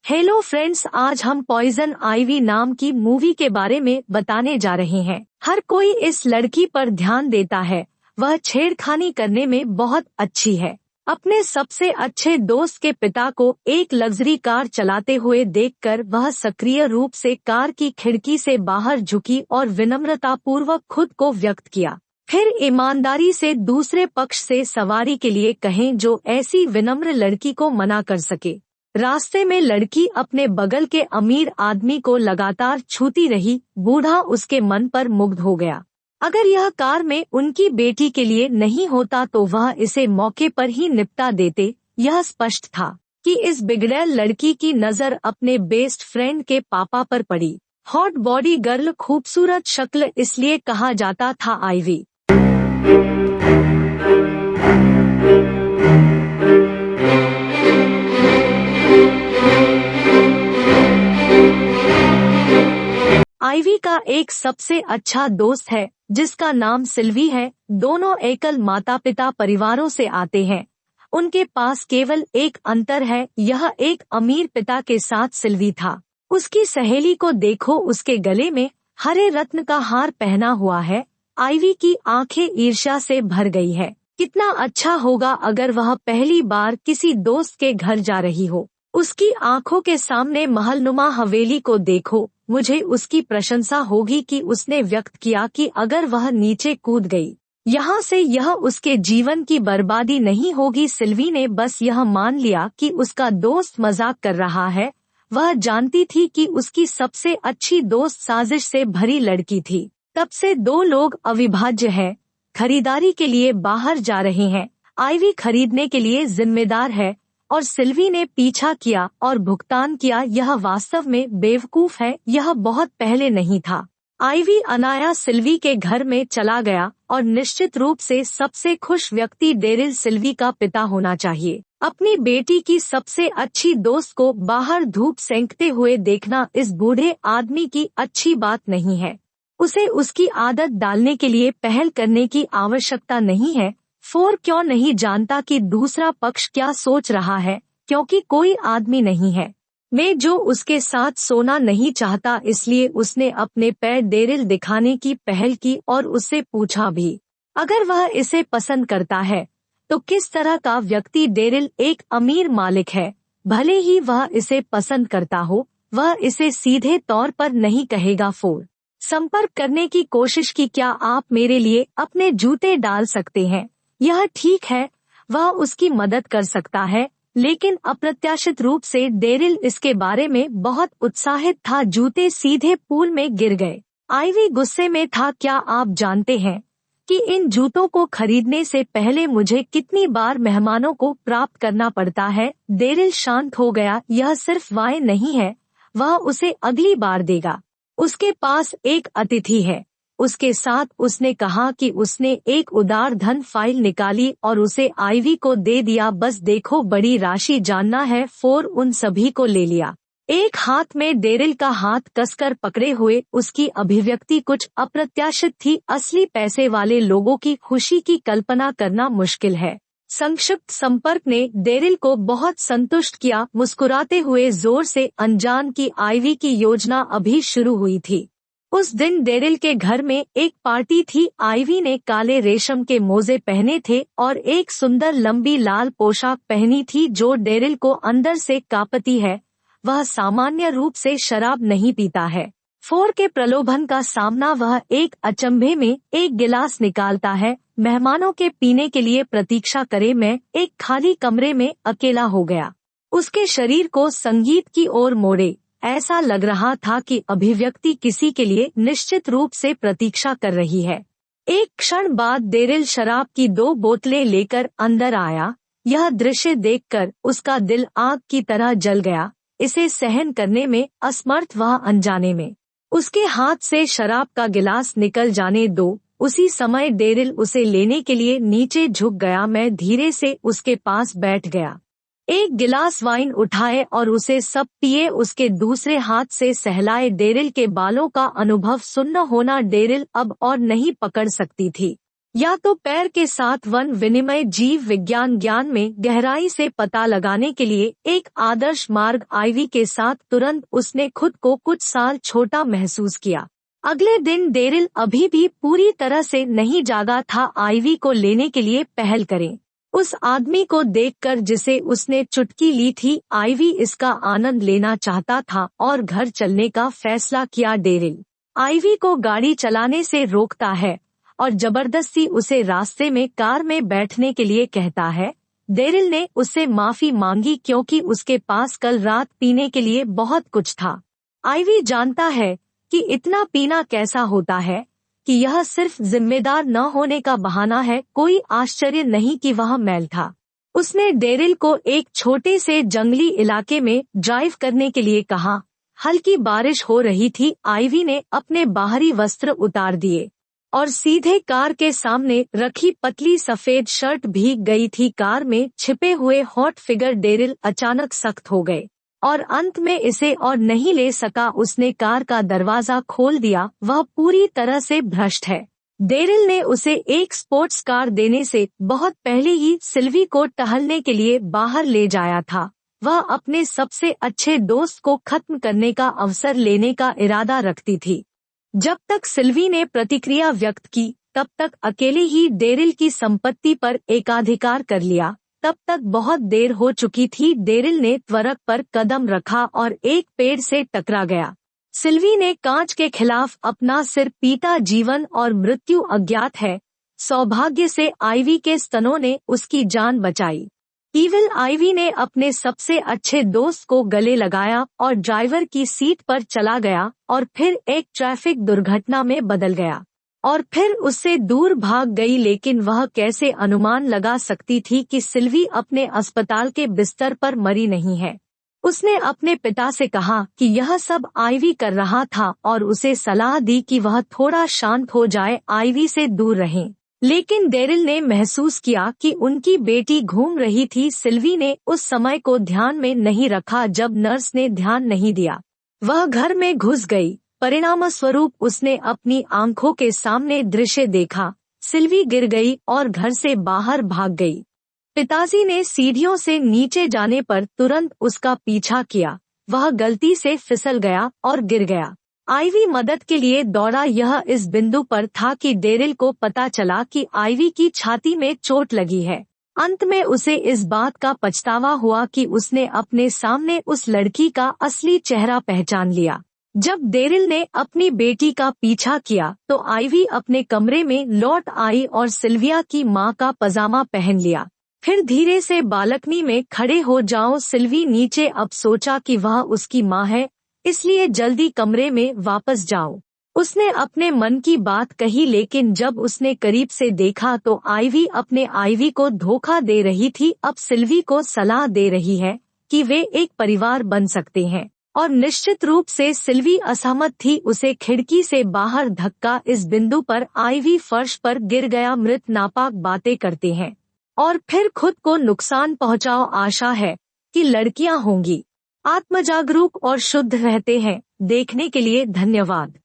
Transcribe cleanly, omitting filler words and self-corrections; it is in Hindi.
हेलो फ्रेंड्स, आज हम पॉइजन आइवी नाम की मूवी के बारे में बताने जा रहे हैं। हर कोई इस लड़की पर ध्यान देता है। वह छेड़खानी करने में बहुत अच्छी है। अपने सबसे अच्छे दोस्त के पिता को एक लग्जरी कार चलाते हुए देखकर वह सक्रिय रूप से कार की खिड़की से बाहर झुकी और विनम्रता पूर्वक खुद को व्यक्त किया। फिर ईमानदारी से दूसरे पक्ष से सवारी के लिए कहें जो ऐसी विनम्र लड़की को मना कर सके। रास्ते में लड़की अपने बगल के अमीर आदमी को लगातार छूती रही। बूढ़ा उसके मन पर मुग्ध हो गया। अगर यह कार में उनकी बेटी के लिए नहीं होता तो वह इसे मौके पर ही निपटा देते। यह स्पष्ट था कि इस बिगड़ैल लड़की की नजर अपने बेस्ट फ्रेंड के पापा पर पड़ी। हॉट बॉडी गर्ल, खूबसूरत शक्ल, इसलिए कहा जाता था आइवी। आइवी का एक सबसे अच्छा दोस्त है जिसका नाम सिल्वी है। दोनों एकल माता पिता परिवारों से आते हैं। उनके पास केवल एक अंतर है, यह एक अमीर पिता के साथ सिल्वी था। उसकी सहेली को देखो, उसके गले में हरे रत्न का हार पहना हुआ है। आइवी की आंखें ईर्ष्या से भर गई है। कितना अच्छा होगा अगर वह पहली बार किसी दोस्त के घर जा रही हो। उसकी आंखों के सामने महलनुमा हवेली को देखो। मुझे उसकी प्रशंसा होगी कि उसने व्यक्त किया कि अगर वह नीचे कूद गई यहाँ से, यह उसके जीवन की बर्बादी नहीं होगी। सिल्वी ने बस यह मान लिया कि उसका दोस्त मजाक कर रहा है। वह जानती थी कि उसकी सबसे अच्छी दोस्त साजिश से भरी लड़की थी। तब से दो लोग अविभाज्य हैं। खरीदारी के लिए बाहर जा रहे हैं। आइवी खरीदने के लिए जिम्मेदार है और सिल्वी ने पीछा किया और भुगतान किया। यह वास्तव में बेवकूफ है। यह बहुत पहले नहीं था। आइवी अनायास सिल्वी के घर में चला गया और निश्चित रूप से सबसे खुश व्यक्ति डेरिल सिल्वी का पिता होना चाहिए। अपनी बेटी की सबसे अच्छी दोस्त को बाहर धूप सेंकते हुए देखना इस बूढ़े आदमी की अच्छी बात नहीं है। उसे उसकी आदत डालने के लिए पहल करने की आवश्यकता नहीं है। फोर क्यों नहीं जानता कि दूसरा पक्ष क्या सोच रहा है, क्योंकि कोई आदमी नहीं है मैं जो उसके साथ सोना नहीं चाहता, इसलिए उसने अपने पैर डेरिल दिखाने की पहल की और उससे पूछा भी अगर वह इसे पसंद करता है तो किस तरह का व्यक्ति। डेरिल एक अमीर मालिक है। भले ही वह इसे पसंद करता हो, वह इसे सीधे तौर पर नहीं कहेगा। फोर संपर्क करने की कोशिश की। क्या आप मेरे लिए अपने जूते डाल सकते हैं? यह ठीक है, वह उसकी मदद कर सकता है, लेकिन अप्रत्याशित रूप से डेरिल इसके बारे में बहुत उत्साहित था। जूते सीधे पूल में गिर गए। आइवी गुस्से में था। क्या आप जानते हैं कि इन जूतों को खरीदने से पहले मुझे कितनी बार मेहमानों को प्राप्त करना पड़ता है? डेरिल शांत हो गया। यह सिर्फ वाय नहीं है, वह उसे अगली बार देगा। उसके पास एक अतिथि है। उसके साथ उसने कहा कि उसने एक उदार धन फाइल निकाली और उसे आइवी को दे दिया। बस देखो, बड़ी राशि जानना है। फोर उन सभी को ले लिया। एक हाथ में डेरिल का हाथ कसकर पकड़े हुए। उसकी अभिव्यक्ति कुछ अप्रत्याशित थी। असली पैसे वाले लोगों की खुशी की कल्पना करना मुश्किल है। संक्षिप्त संपर्क ने डेरिल को बहुत संतुष्ट किया। मुस्कुराते हुए जोर से अनजान की आइवी की योजना अभी शुरू हुई थी। उस दिन डेरिल के घर में एक पार्टी थी। आइवी ने काले रेशम के मोजे पहने थे और एक सुंदर लंबी लाल पोशाक पहनी थी जो डेरिल को अंदर से कांपती है। वह सामान्य रूप से शराब नहीं पीता है। फोर के प्रलोभन का सामना वह एक अचंभे में एक गिलास निकालता है। मेहमानों के पीने के लिए प्रतीक्षा करे। मैं एक खाली कमरे में अकेला हो गया। उसके शरीर को संगीत की ओर मोड़े। ऐसा लग रहा था कि अभिव्यक्ति किसी के लिए निश्चित रूप से प्रतीक्षा कर रही है। एक क्षण बाद डेरिल शराब की 2 बोतलें लेकर अंदर आया। यह दृश्य देखकर उसका दिल आग की तरह जल गया। इसे सहन करने में असमर्थ वह अनजाने में उसके हाथ से शराब का गिलास निकल जाने दो। उसी समय डेरिल उसे लेने के लिए नीचे झुक गया। मैं धीरे से उसके पास बैठ गया। एक गिलास वाइन उठाए और उसे सब पिए। उसके दूसरे हाथ से सहलाए। डेरिल के बालों का अनुभव सुन्न होना। डेरिल अब और नहीं पकड़ सकती थी। या तो पैर के साथ वन विनिमय जीव विज्ञान ज्ञान में गहराई से पता लगाने के लिए एक आदर्श मार्ग आइवी के साथ तुरंत उसने खुद को कुछ साल छोटा महसूस किया। अगले दिन डेरिल अभी भी पूरी तरह से नहीं जागा था। आइवी को लेने के लिए पहल करें। उस आदमी को देखकर जिसे उसने चुटकी ली थी, आइवी इसका आनंद लेना चाहता था और घर चलने का फैसला किया। डेरिल आइवी को गाड़ी चलाने से रोकता है और जबरदस्ती उसे रास्ते में कार में बैठने के लिए कहता है। डेरिल ने उससे माफी मांगी क्योंकि उसके पास कल रात पीने के लिए बहुत कुछ था। आइवी जानता है कि इतना पीना कैसा होता है, कि यह सिर्फ जिम्मेदार न होने का बहाना है। कोई आश्चर्य नहीं कि वह मैल था। उसने डेरिल को एक छोटे से जंगली इलाके में ड्राइव करने के लिए कहा। हल्की बारिश हो रही थी। आइवी ने अपने बाहरी वस्त्र उतार दिए और सीधे कार के सामने रखी पतली सफेद शर्ट भीग गई थी। कार में छिपे हुए हॉट फिगर डेरिल अचानक सख्त हो गए और अंत में इसे और नहीं ले सका। उसने कार का दरवाजा खोल दिया। वह पूरी तरह से भ्रष्ट है। डेरिल ने उसे एक स्पोर्ट्स कार देने से बहुत पहले ही सिल्वी को टहलने के लिए बाहर ले जाया था। वह अपने सबसे अच्छे दोस्त को खत्म करने का अवसर लेने का इरादा रखती थी। जब तक सिल्वी ने प्रतिक्रिया व्यक्त की, तब तक अकेले ही डेरिल की संपत्ति पर एकाधिकार कर लिया। तब तक बहुत देर हो चुकी थी। डेरिल ने त्वरक पर कदम रखा और एक पेड़ से टकरा गया। सिल्वी ने कांच के खिलाफ अपना सिर पीटा। जीवन और मृत्यु अज्ञात है। सौभाग्य से आइवी के स्तनों ने उसकी जान बचाई। ईविल आइवी ने अपने सबसे अच्छे दोस्त को गले लगाया और ड्राइवर की सीट पर चला गया और फिर एक ट्रैफिक दुर्घटना में बदल गया और फिर उससे दूर भाग गई। लेकिन वह कैसे अनुमान लगा सकती थी कि सिल्वी अपने अस्पताल के बिस्तर पर मरी नहीं है। उसने अपने पिता से कहा कि यह सब आइवी कर रहा था और उसे सलाह दी कि वह थोड़ा शांत हो जाए, आइवी से दूर रहें। लेकिन डेरिल ने महसूस किया कि उनकी बेटी घूम रही थी। सिल्वी ने उस समय को ध्यान में नहीं रखा जब नर्स ने ध्यान नहीं दिया। वह घर में घुस गई। परिणामस्वरूप उसने अपनी आंखों के सामने दृश्य देखा। सिल्वी गिर गई और घर से बाहर भाग गई। पिताजी ने सीढ़ियों से नीचे जाने पर तुरंत उसका पीछा किया। वह गलती से फिसल गया और गिर गया। आइवी मदद के लिए दौड़ा। यह इस बिंदु पर था कि डेरिल को पता चला कि आइवी की छाती में चोट लगी है। अंत में उसे इस बात का पछतावा हुआ कि उसने अपने सामने उस लड़की का असली चेहरा पहचान लिया। जब डेरिल ने अपनी बेटी का पीछा किया तो आइवी अपने कमरे में लौट आई और सिल्विया की मां का पजामा पहन लिया। फिर धीरे से बालकनी में खड़े हो जाओ। सिल्वी नीचे अब सोचा कि वह उसकी मां है, इसलिए जल्दी कमरे में वापस जाओ। उसने अपने मन की बात कही। लेकिन जब उसने करीब से देखा तो आइवी अपने आइवी को धोखा दे रही थी। अब सिल्वी को सलाह दे रही है कि वे एक परिवार बन सकते हैं और निश्चित रूप से सिल्वी असहमत थी। उसे खिड़की से बाहर धक्का। इस बिंदु पर आइवी फर्श पर गिर गया। मृत नापाक बातें करते हैं और फिर खुद को नुकसान पहुंचाओ। आशा है कि लड़कियां होंगी। आत्मजागरूक और शुद्ध रहते हैं। देखने के लिए धन्यवाद।